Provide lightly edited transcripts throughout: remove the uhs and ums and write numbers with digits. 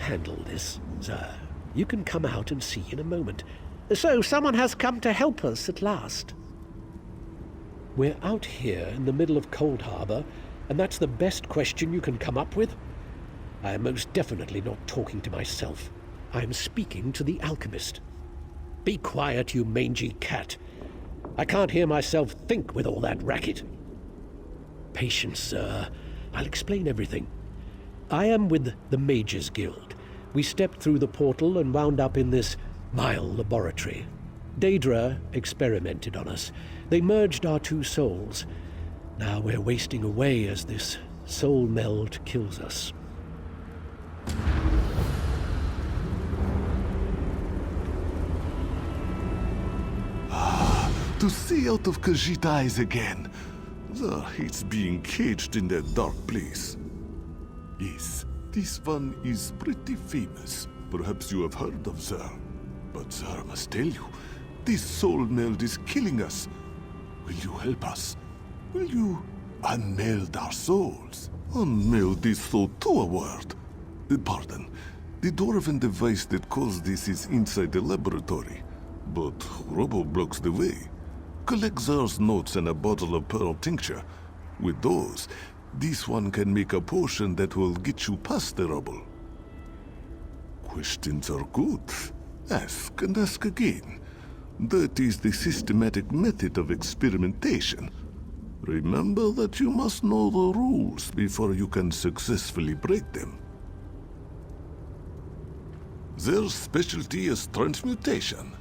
handle this, sir. You can come out and see in a moment. So someone has come to help us at last. We're out here in the middle of Cold Harbor, and that's the best question you can come up with? I am most definitely not talking to myself. I am speaking to the alchemist. Be quiet, you mangy cat. I can't hear myself think with all that racket. Patience, sir. I'll explain everything. I am with the Mages Guild. We stepped through the portal and wound up in this vile laboratory. Daedra experimented on us. They merged our two souls. Now we're wasting away as this soul meld kills us. To see out of Khajiit's eyes again. Zar hates being caged in that dark place. Yes, this one is pretty famous. Perhaps you have heard of Zar. But Zar must tell you, this soul meld is killing us. Will you help us? Will you unmeld our souls? Unmeld is so to a word. Pardon. The dwarven device that caused this is inside the laboratory. But Robo blocks the way. Collect Zar's notes and a bottle of pearl tincture. With those, this one can make a potion that will get you past the rubble. Questions are good. Ask and ask again. That is the systematic method of experimentation. Remember that you must know the rules before you can successfully break them. Their specialty is transmutation.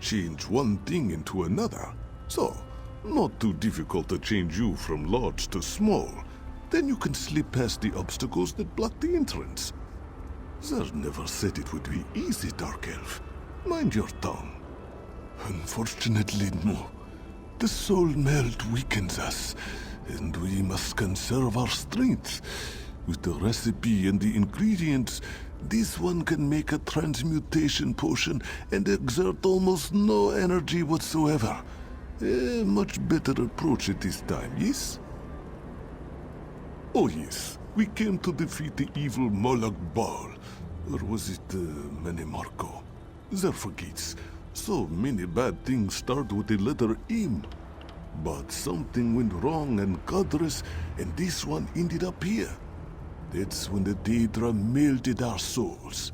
Change one thing into another. So, not too difficult to change you from large to small. Then you can slip past the obstacles that block the entrance. Zer never said it would be easy, Dark Elf. Mind your tongue. Unfortunately, no. The soul meld weakens us, and we must conserve our strength. With the recipe and the ingredients, this one can make a transmutation potion and exert almost no energy whatsoever. A much better approach at this time, yes? Oh yes, we came to defeat the evil Moloch Baal. Or was it Menemarco? Zer forgets. So many bad things start with the letter M. But something went wrong and Godress, and this one ended up here. That's when the Daedra melted our souls.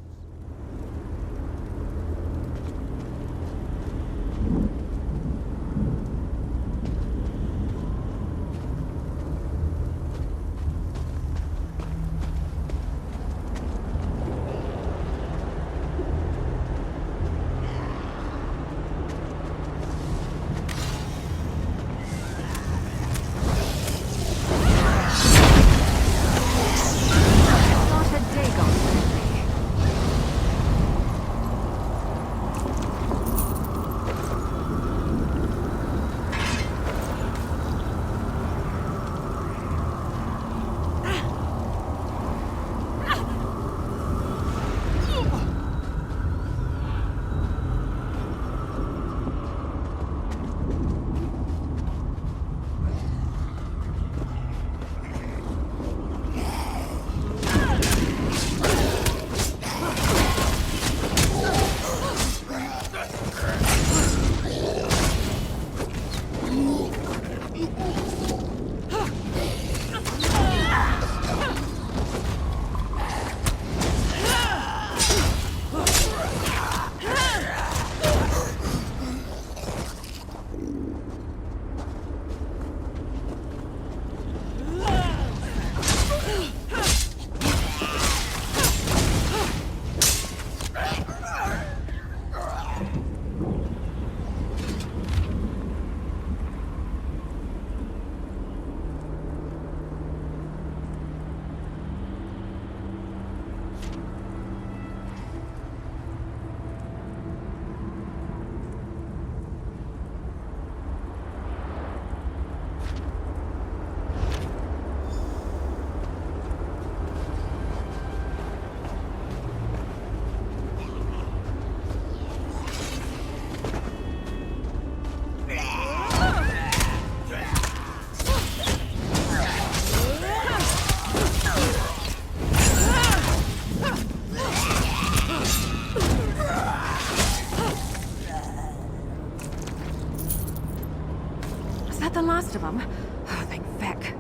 Is that the last of them? Oh, thank feck.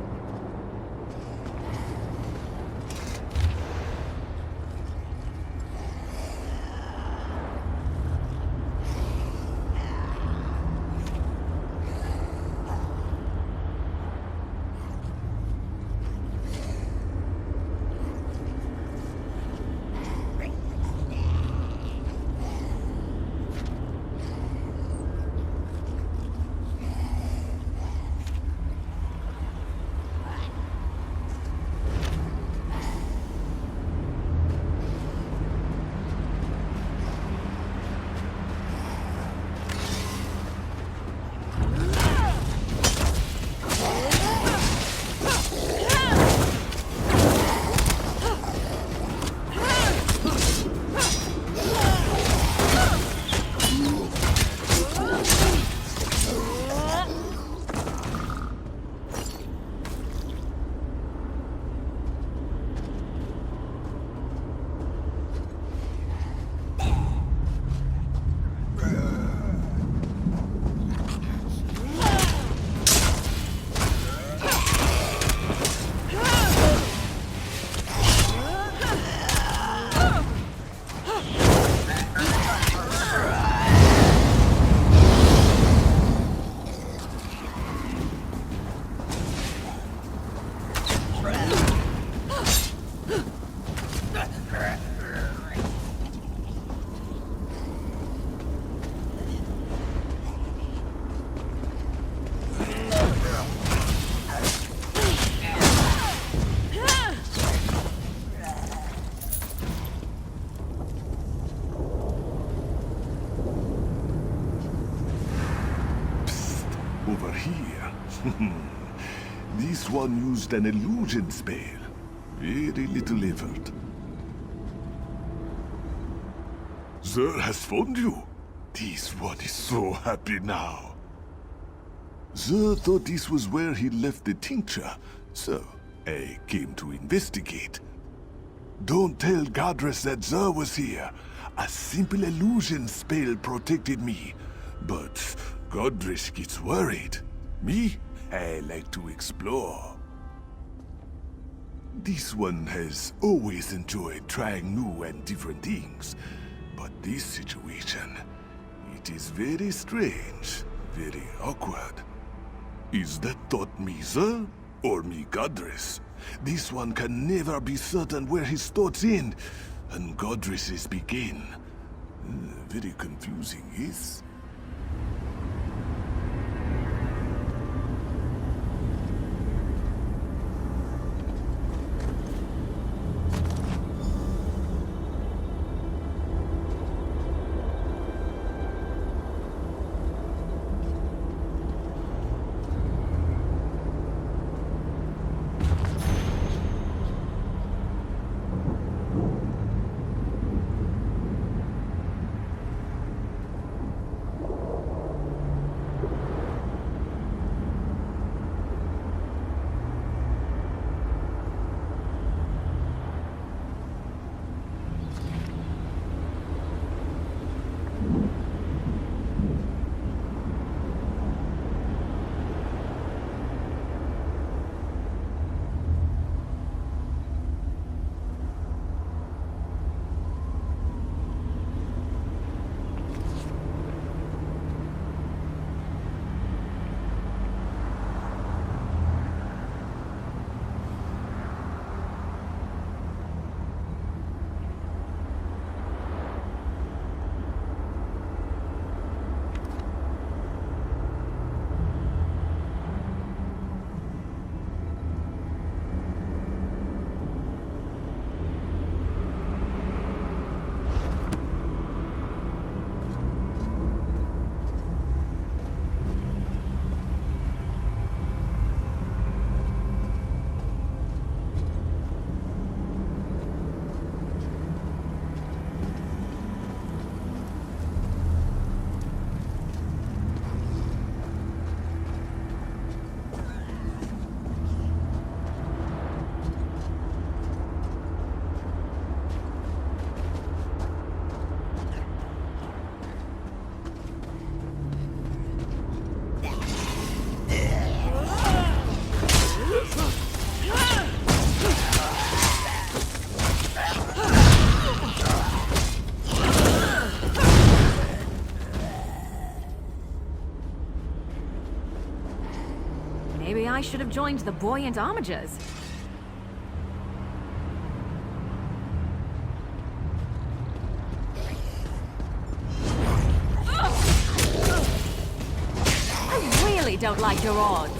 Over here. This one used an illusion spell. Very little effort. Sir has found you. This one is so happy now. Sir thought this was where he left the tincture, so I came to investigate. Don't tell Godress that Sir was here. A simple illusion spell protected me. But Godress gets worried. Me? I like to explore. This one has always enjoyed trying new and different things. But this situation, it is very strange, very awkward. Is that thought me, sir? Or me, Godress? This one can never be certain where his thoughts end, and Godress's begin. Very confusing, yes? Maybe I should have joined the buoyant armigers. I really don't like your odds.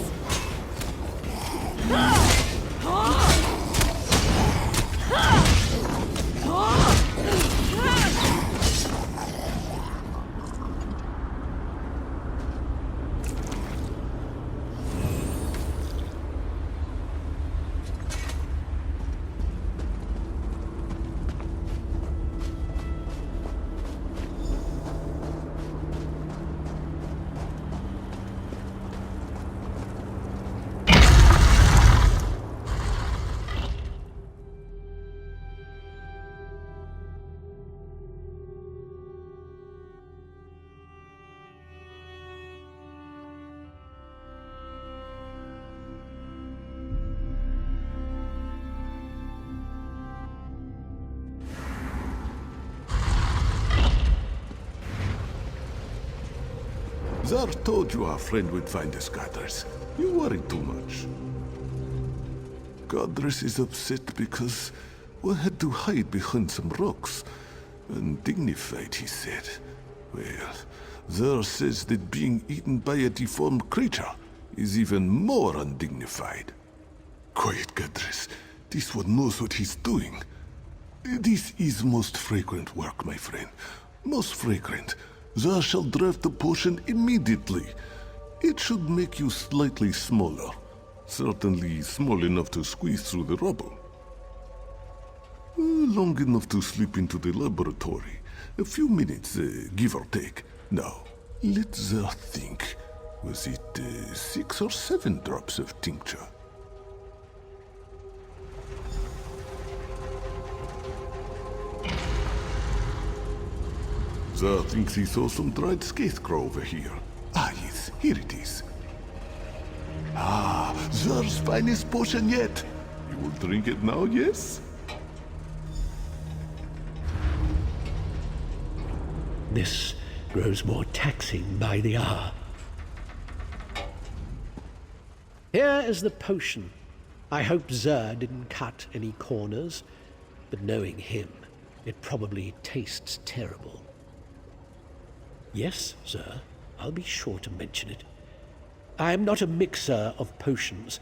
Zar told you our friend would find us, Godress. You worry too much. Godress is upset because we had to hide behind some rocks. Undignified, he said. Well, Zar says that being eaten by a deformed creature is even more undignified. Quiet, Godress. This one knows what he's doing. This is most fragrant work, my friend. Most fragrant. Zar shall draft the potion immediately. It should make you slightly smaller. Certainly small enough to squeeze through the rubble. Long enough to slip into the laboratory. A few minutes, give or take. Now, let Zar think. Was it 6 or 7 drops of tincture? Zar thinks he saw some dried scarecrow over here. Ah, yes, here it is. Ah, Zar's finest potion yet. You will drink it now, yes? This grows more taxing by the hour. Here is the potion. I hope Zer didn't cut any corners, but knowing him, it probably tastes terrible. Yes, sir, I'll be sure to mention it. I am not a mixer of potions,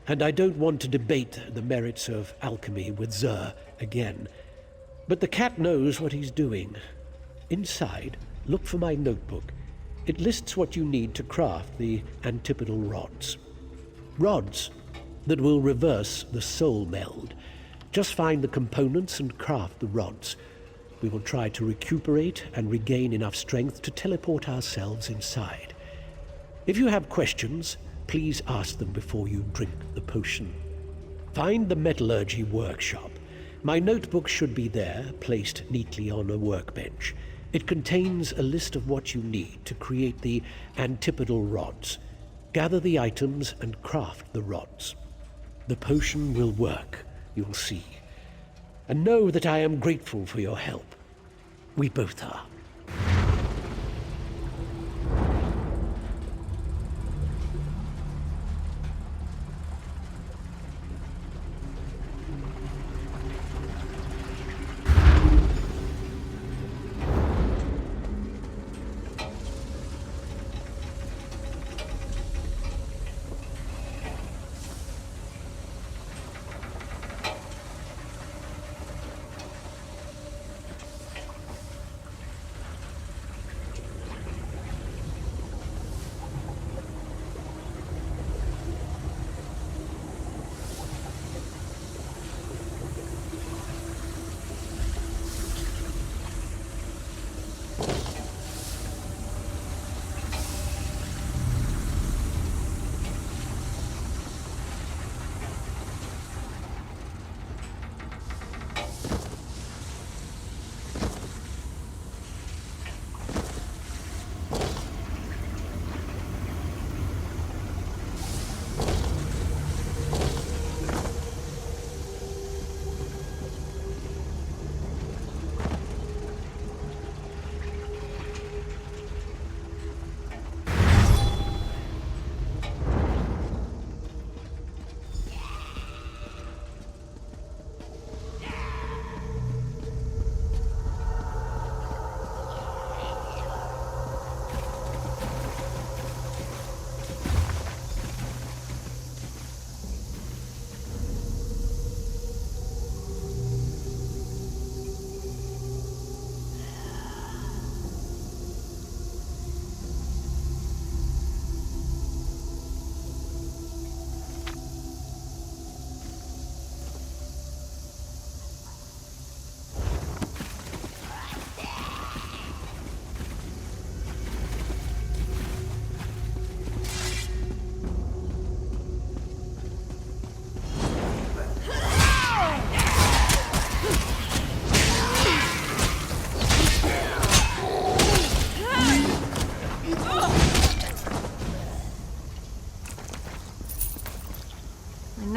and I don't want to debate the merits of alchemy with Zer again. But the cat knows what he's doing. Inside, look for my notebook. It lists what you need to craft the antipodal rods. Rods that will reverse the soul meld. Just find the components and craft the rods. We will try to recuperate and regain enough strength to teleport ourselves inside. If you have questions, please ask them before you drink the potion. Find the metallurgy workshop. My notebook should be there, placed neatly on a workbench. It contains a list of what you need to create the antipodal rods. Gather the items and craft the rods. The potion will work, you'll see. And know that I am grateful for your help. We both are.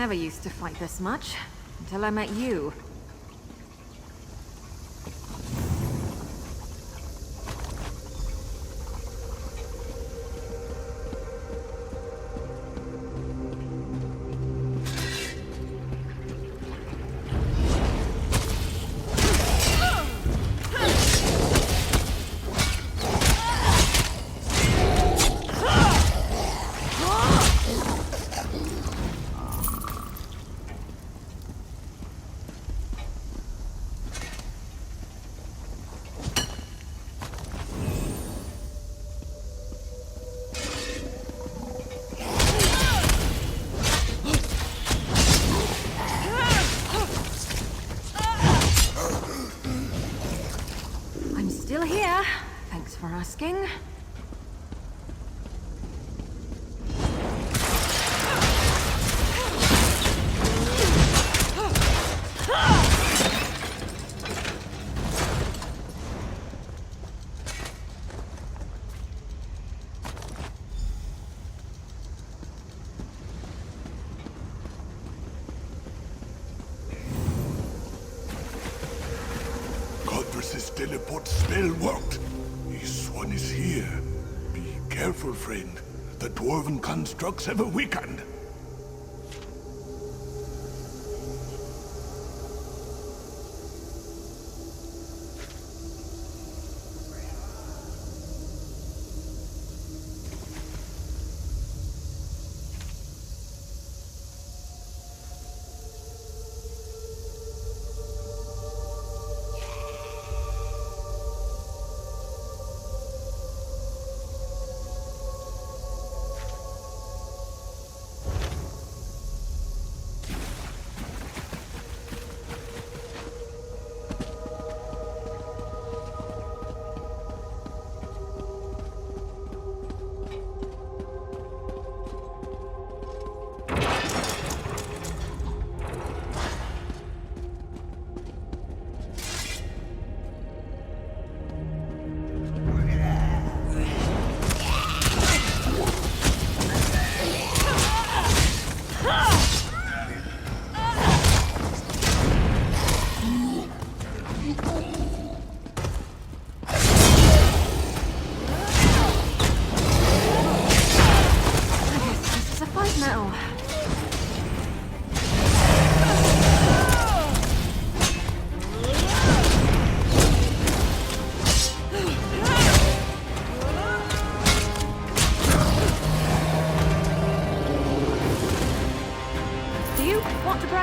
never used to fight this much, until I met you. Still here. Thanks for asking. Godverse's teleport spell worked. This one is here. Be careful, friend. The dwarven constructs have weakened.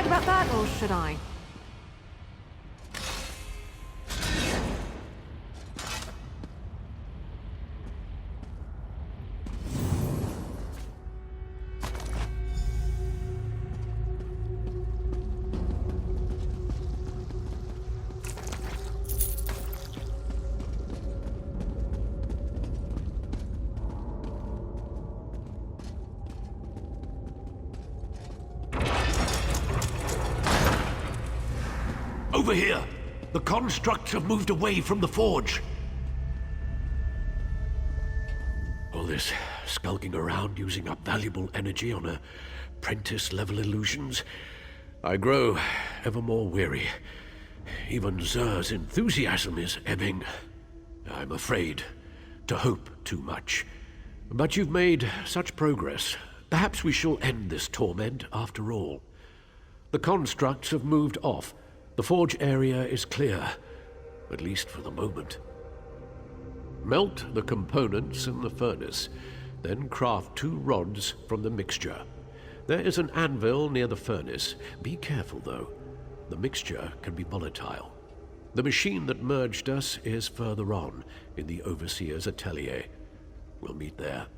About that, or should I? Over here! The constructs have moved away from the forge. All this skulking around using up valuable energy on apprentice-level illusions. I grow ever more weary. Even Zer's enthusiasm is ebbing. I'm afraid to hope too much. But you've made such progress. Perhaps we shall end this torment after all. The constructs have moved off. The forge area is clear, at least for the moment. Melt the components in the furnace, then craft 2 rods from the mixture. There is an anvil near the furnace. Be careful, though. The mixture can be volatile. The machine that merged us is further on, in the Overseer's atelier. We'll meet there.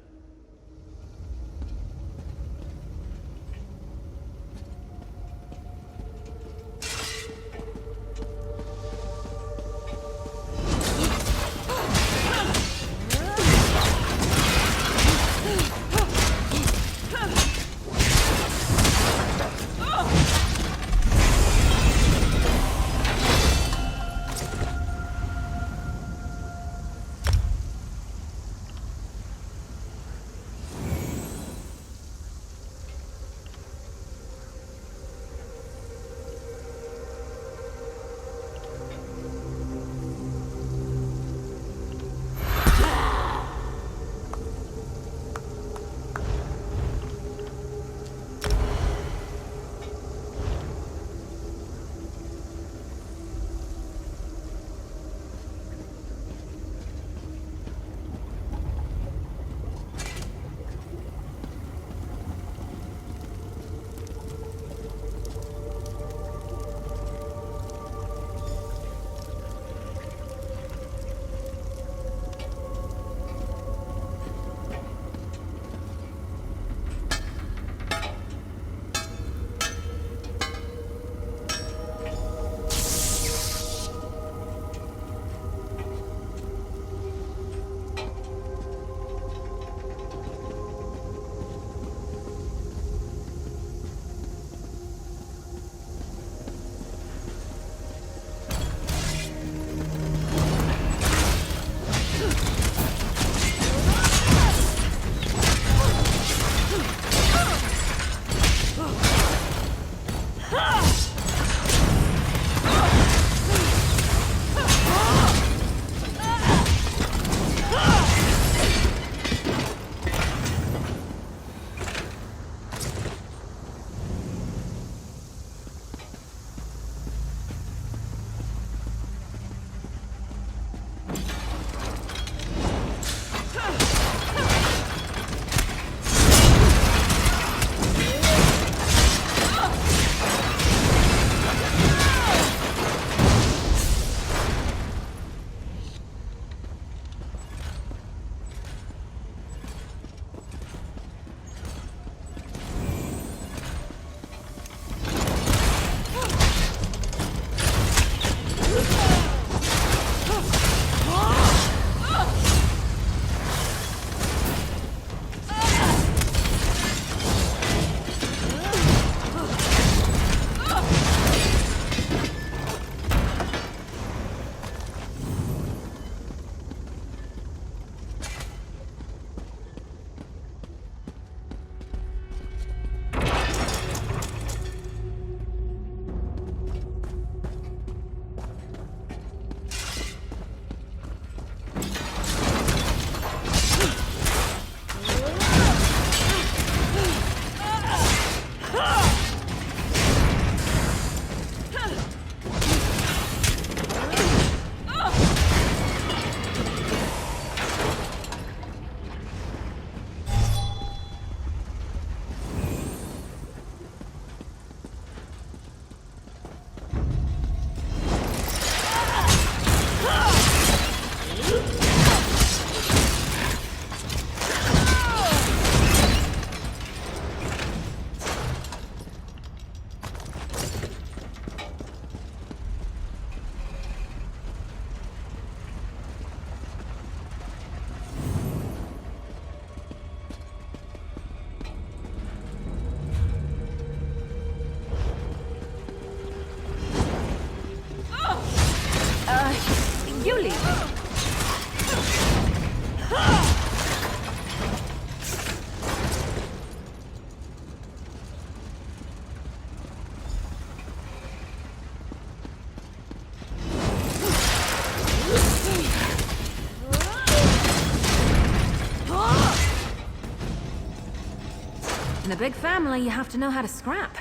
In a big family, you have to know how to scrap.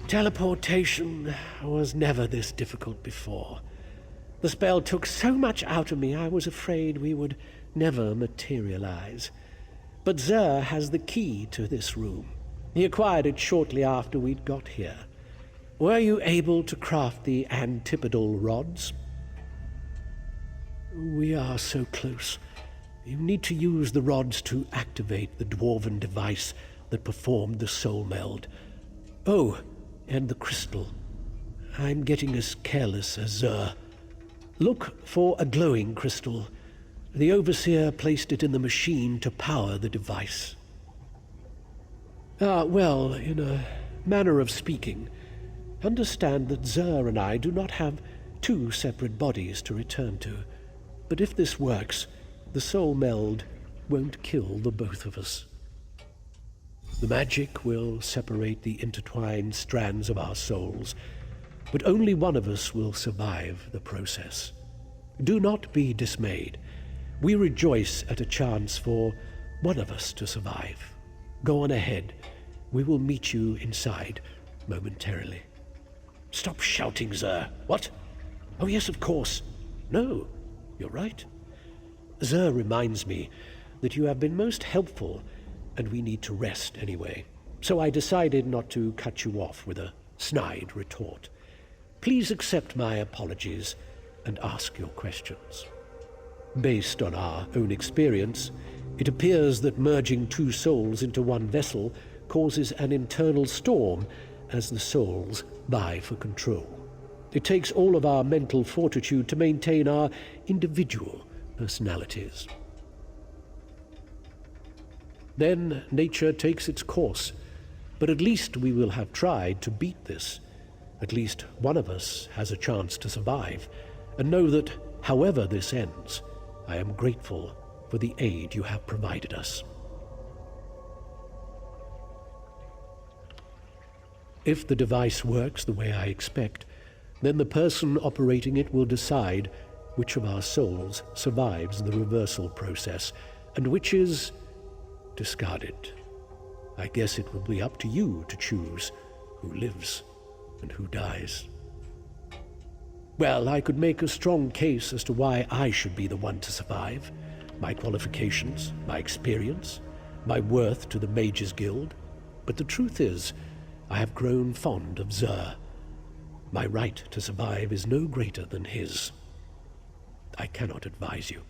Teleportation was never this difficult before. The spell took so much out of me I was afraid we would never materialize. But Xur has the key to this room. He acquired it shortly after we'd got here. Were you able to craft the antipodal rods? We are so close. You need to use the rods to activate the dwarven device that performed the soul meld. Oh, and the crystal. I'm getting as careless as Xur. Look for a glowing crystal. The Overseer placed it in the machine to power the device. Well, in a manner of speaking, understand that Xur and I do not have two separate bodies to return to. But if this works, the soul meld won't kill the both of us. The magic will separate the intertwined strands of our souls, but only one of us will survive the process. Do not be dismayed. We rejoice at a chance for one of us to survive. Go on ahead. We will meet you inside momentarily. Stop shouting, Xur. What? Oh, yes, of course. No, you're right. Xur reminds me that you have been most helpful, and we need to rest anyway. So I decided not to cut you off with a snide retort. Please accept my apologies and ask your questions. Based on our own experience, it appears that merging two souls into one vessel causes an internal storm as the souls vie for control. It takes all of our mental fortitude to maintain our individual personalities. Then nature takes its course, but at least we will have tried to beat this. At least one of us has a chance to survive, and know that, however this ends, I am grateful for the aid you have provided us. If the device works the way I expect, then the person operating it will decide which of our souls survives the reversal process, and which is discarded. I guess it will be up to you to choose who lives and who dies. Well, I could make a strong case as to why I should be the one to survive. My qualifications, my experience, my worth to the Mages Guild. But the truth is, I have grown fond of Xur. My right to survive is no greater than his. I cannot advise you.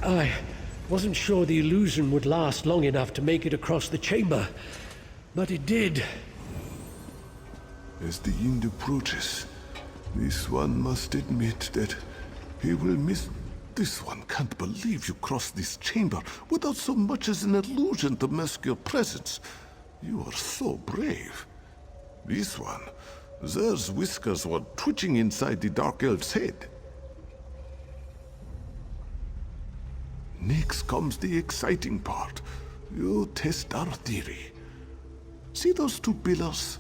I wasn't sure the illusion would last long enough to make it across the chamber, but it did. As the end approaches, this one must admit that he will miss... This one can't believe you crossed this chamber without so much as an illusion to mask your presence. You are so brave. This one, Xur's whiskers were twitching inside the Dark Elf's head. Next comes the exciting part. You test our theory. See those two pillars?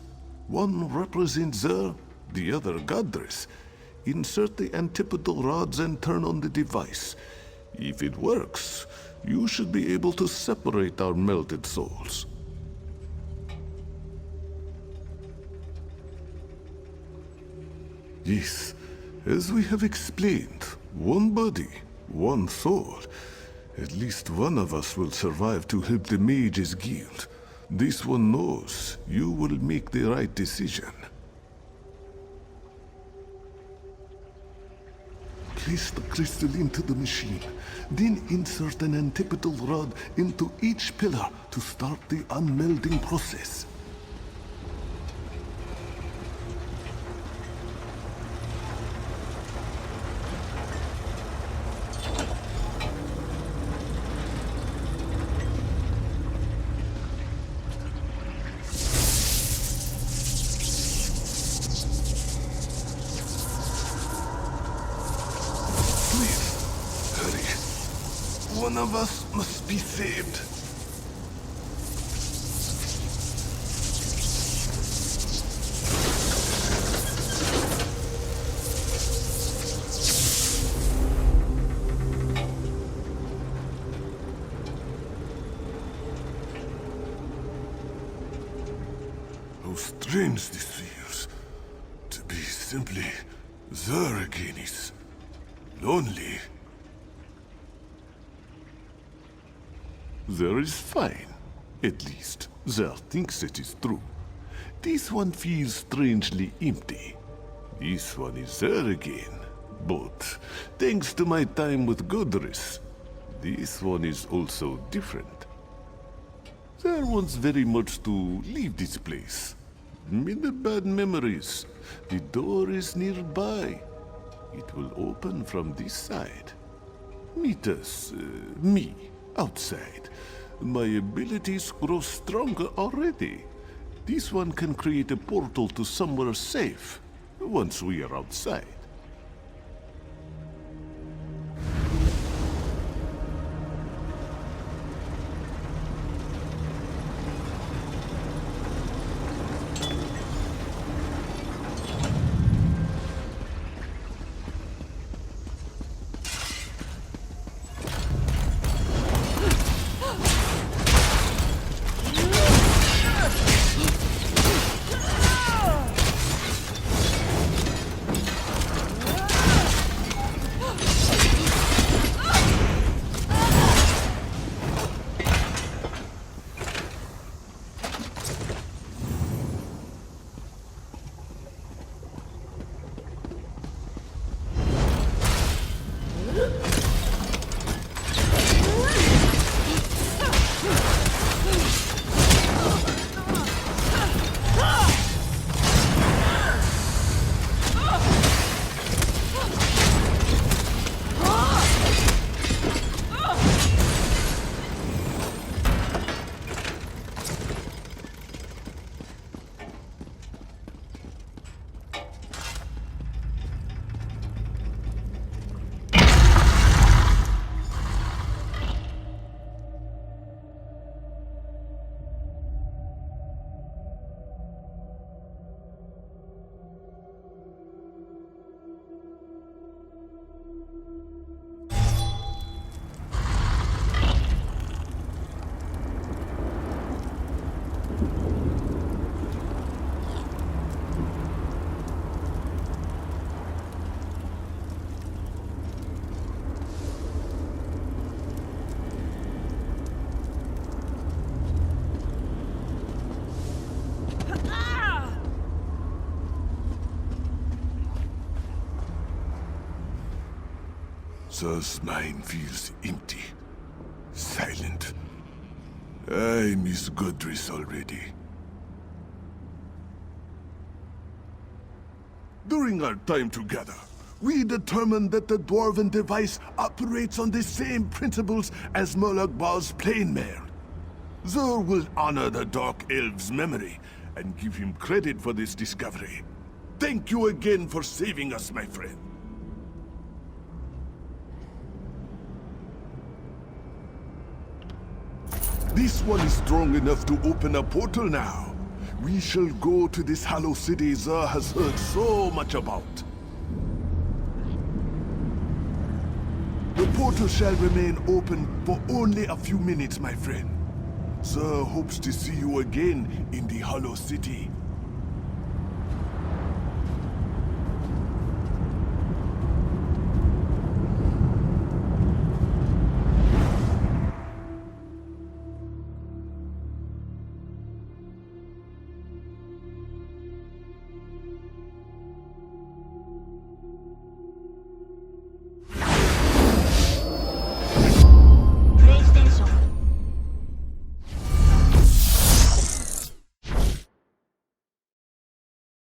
One represents Xur, the other Godress. Insert the antipodal rods and turn on the device. If it works, you should be able to separate our melted souls. Yes, as we have explained, one body, one soul. At least one of us will survive to help the Mages Guild. This one knows you will make the right decision. Place the crystal into the machine, then insert an antipodal rod into each pillar to start the unmelding process. One of us must be saved. How strange this feels. To be simply there again is lonely. There is fine. At least, there thinks it is true. This one feels strangely empty. This one is there again. But, thanks to my time with Godris, this one is also different. There wants very much to leave this place. Many bad memories. The door is nearby. It will open from this side. Meet us, me, outside. My abilities grow stronger already. This one can create a portal to somewhere safe, once we are outside. Sir's mind feels empty, silent. I miss Godris already. During our time together, we determined that the Dwarven device operates on the same principles as Molagbar's plane mail. Zur will honor the Dark Elf's memory and give him credit for this discovery. Thank you again for saving us, my friend. This one is strong enough to open a portal now. We shall go to this hollow city Zur has heard so much about. The portal shall remain open for only a few minutes, my friend. Zur hopes to see you again in the hollow city.